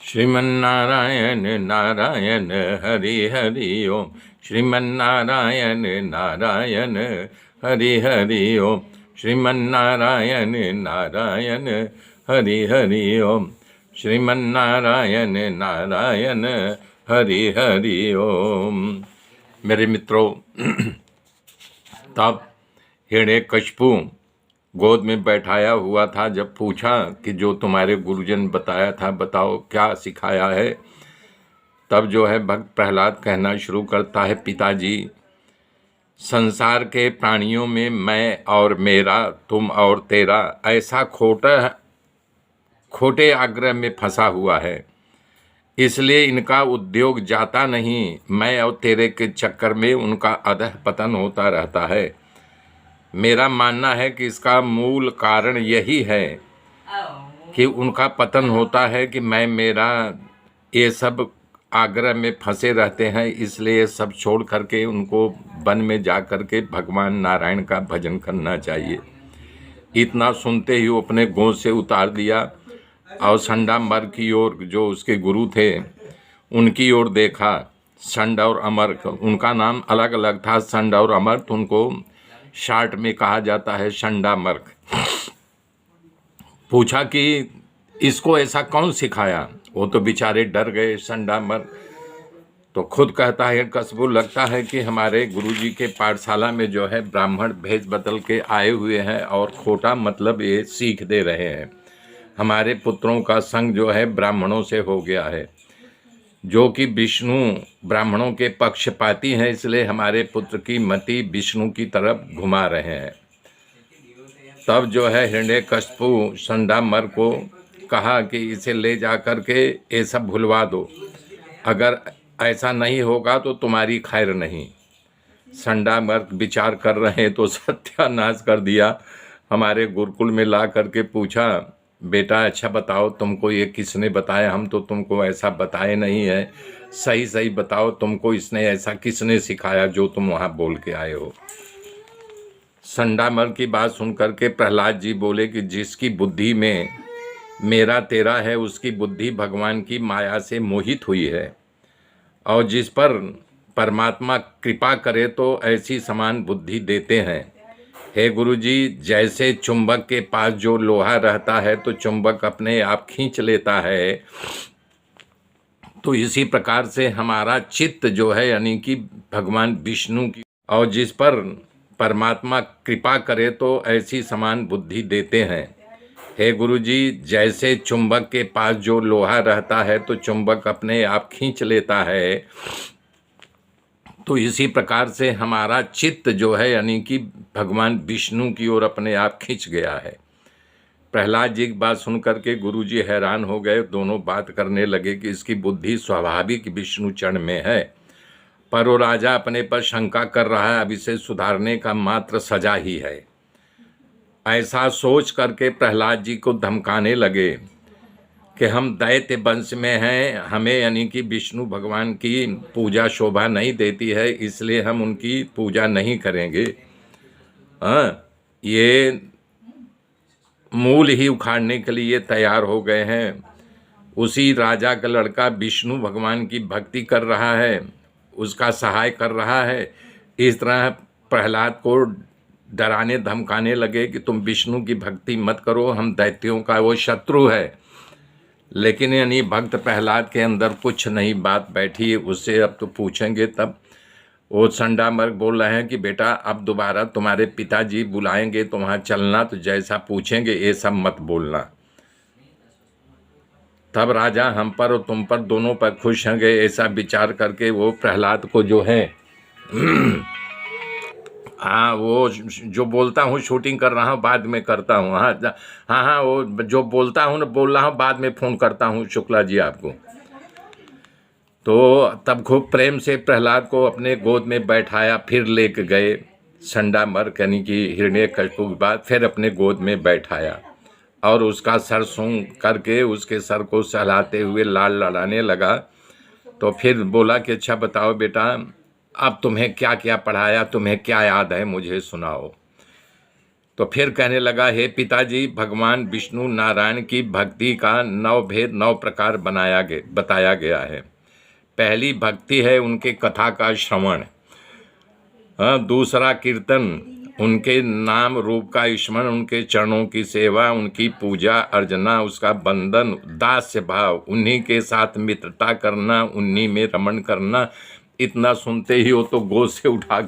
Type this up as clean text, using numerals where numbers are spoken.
श्रीमन्नारायण नारायण हरि हरि ओम। श्रीमन्नारायण नारायण हरि हरि ओम। श्रीमन्नारायण नारायण हरि हरि ओम। श्रीमन्नारायण नारायण हरि हरि ओम। मेरे मित्रों, तब हिरण्यकशिपु गोद में बैठाया हुआ था। जब पूछा कि जो तुम्हारे गुरुजन ने बताया था, बताओ क्या सिखाया है, तब जो है भक्त प्रहलाद कहना शुरू करता है, पिताजी, संसार के प्राणियों में मैं और मेरा, तुम और तेरा, ऐसा खोटे आग्रह में फंसा हुआ है, इसलिए इनका उद्योग जाता नहीं। मैं और तेरे के चक्कर में उनका अधः पतन होता रहता है। मेरा मानना है कि इसका मूल कारण यही है कि उनका पतन होता है कि मैं मेरा ये सब आग्रह में फंसे रहते हैं, इसलिए सब छोड़ करके उनको वन में जा करके भगवान नारायण का भजन करना चाहिए। इतना सुनते ही वो अपने गोद से उतार दिया और संडामर की ओर, जो उसके गुरु थे, उनकी ओर देखा। संड और अमर, उनका नाम अलग अलग था, संड और अमर, तो उनको शार्ट में कहा जाता है संडामर्क। पूछा कि इसको ऐसा कौन सिखाया? वो तो बेचारे डर गए। संडामर्क तो खुद कहता है, कस्बू, लगता है कि हमारे गुरुजी के पाठशाला में जो है ब्राह्मण भेष बदल के आए हुए हैं और खोटा मतलब ये सीख दे रहे हैं। हमारे पुत्रों का संग जो है ब्राह्मणों से हो गया है, जो कि विष्णु ब्राह्मणों के पक्षपाती हैं, इसलिए हमारे पुत्र की मति विष्णु की तरफ घुमा रहे हैं। तब जो है हिरण्यकशिपु संडामर को कहा कि इसे ले जा कर के ये सब भुलवा दो, अगर ऐसा नहीं होगा तो तुम्हारी खैर नहीं। संडामर विचार कर रहे हैं तो सत्यानाश कर दिया। हमारे गुरुकुल में ला करके पूछा, बेटा अच्छा बताओ, तुमको ये किसने बताया? हम तो तुमको ऐसा बताए नहीं है, सही सही बताओ, तुमको इसने ऐसा किसने सिखाया जो तुम वहाँ बोल के आए हो? संडामर की बात सुन करके प्रहलाद जी बोले कि जिसकी बुद्धि में मेरा तेरा है, उसकी बुद्धि भगवान की माया से मोहित हुई है, और जिस पर परमात्मा कृपा करे तो ऐसी समान बुद्धि देते हैं। हे गुरुजी, जैसे चुंबक के पास जो लोहा रहता है तो चुंबक अपने आप खींच लेता है, तो इसी प्रकार से हमारा चित्त जो है, यानी कि भगवान विष्णु की, और जिस पर परमात्मा कृपा करे तो ऐसी समान बुद्धि देते हैं। हे गुरुजी, जैसे चुंबक के पास जो लोहा रहता है तो चुंबक अपने आप खींच लेता है, तो इसी प्रकार से हमारा चित्त जो है, यानी कि भगवान विष्णु की ओर अपने आप खिंच गया है। प्रहलाद जी की बात सुन करके गुरुजी हैरान हो गए। दोनों बात करने लगे कि इसकी बुद्धि स्वाभाविक विष्णु चरण में है, पर वो राजा अपने पर शंका कर रहा है, अब इसे सुधारने का मात्र सजा ही है। ऐसा सोच करके प्रहलाद जी को धमकाने लगे कि हम दैत्य वंश में हैं, हमें यानी कि विष्णु भगवान की पूजा शोभा नहीं देती है, इसलिए हम उनकी पूजा नहीं करेंगे। ये मूल ही उखाड़ने के लिए तैयार हो गए हैं। उसी राजा का लड़का विष्णु भगवान की भक्ति कर रहा है, उसका सहाय कर रहा है। इस तरह प्रहलाद को डराने धमकाने लगे कि तुम विष्णु की भक्ति मत करो, हम दैत्यों का वो शत्रु है। लेकिन यानी भक्त प्रहलाद के अंदर कुछ नहीं बात बैठी, उससे अब तो पूछेंगे तब। वो संडामर्क बोल रहे हैं कि बेटा, अब दोबारा तुम्हारे पिताजी बुलाएंगे तो वहाँ चलना, तो जैसा पूछेंगे ये सब मत बोलना। तब राजा हम पर और तुम पर दोनों पर खुश होंगे, ऐसा विचार करके वो प्रहलाद को जो है हाँ, वो जो बोलता हूँ शूटिंग कर रहा हूँ, बाद में करता हूँ। हाँ, वो जो बोलता हूँ ना, बोल रहा हूँ, बाद में फ़ोन करता हूँ शुक्ला जी आपको। तो तब खूब प्रेम से प्रहलाद को अपने गोद में बैठाया, फिर लेके गए संडामर्क, यानी कि हिरण्यकशिपु के बाद फिर अपने गोद में बैठाया और उसका सर सूंघ करके उसके सर को सहलाते हुए लाल लड़ाने लगा। तो फिर बोला कि अच्छा बताओ बेटा, अब तुम्हें क्या क्या पढ़ाया, तुम्हें क्या याद है, मुझे सुनाओ। तो फिर कहने लगा, हे पिताजी, भगवान विष्णु नारायण की भक्ति का 9 भेद 9 प्रकार बताया गया है। पहली भक्ति है उनके कथा का श्रवण, दूसरा कीर्तन, उनके नाम रूप का स्मरण, उनके चरणों की सेवा, उनकी पूजा अर्चना, उसका बंधन, दास्य भाव, उन्हीं के साथ मित्रता करना, उन्हीं में रमण करना। इतना सुनते ही वो तो गोद से उठा के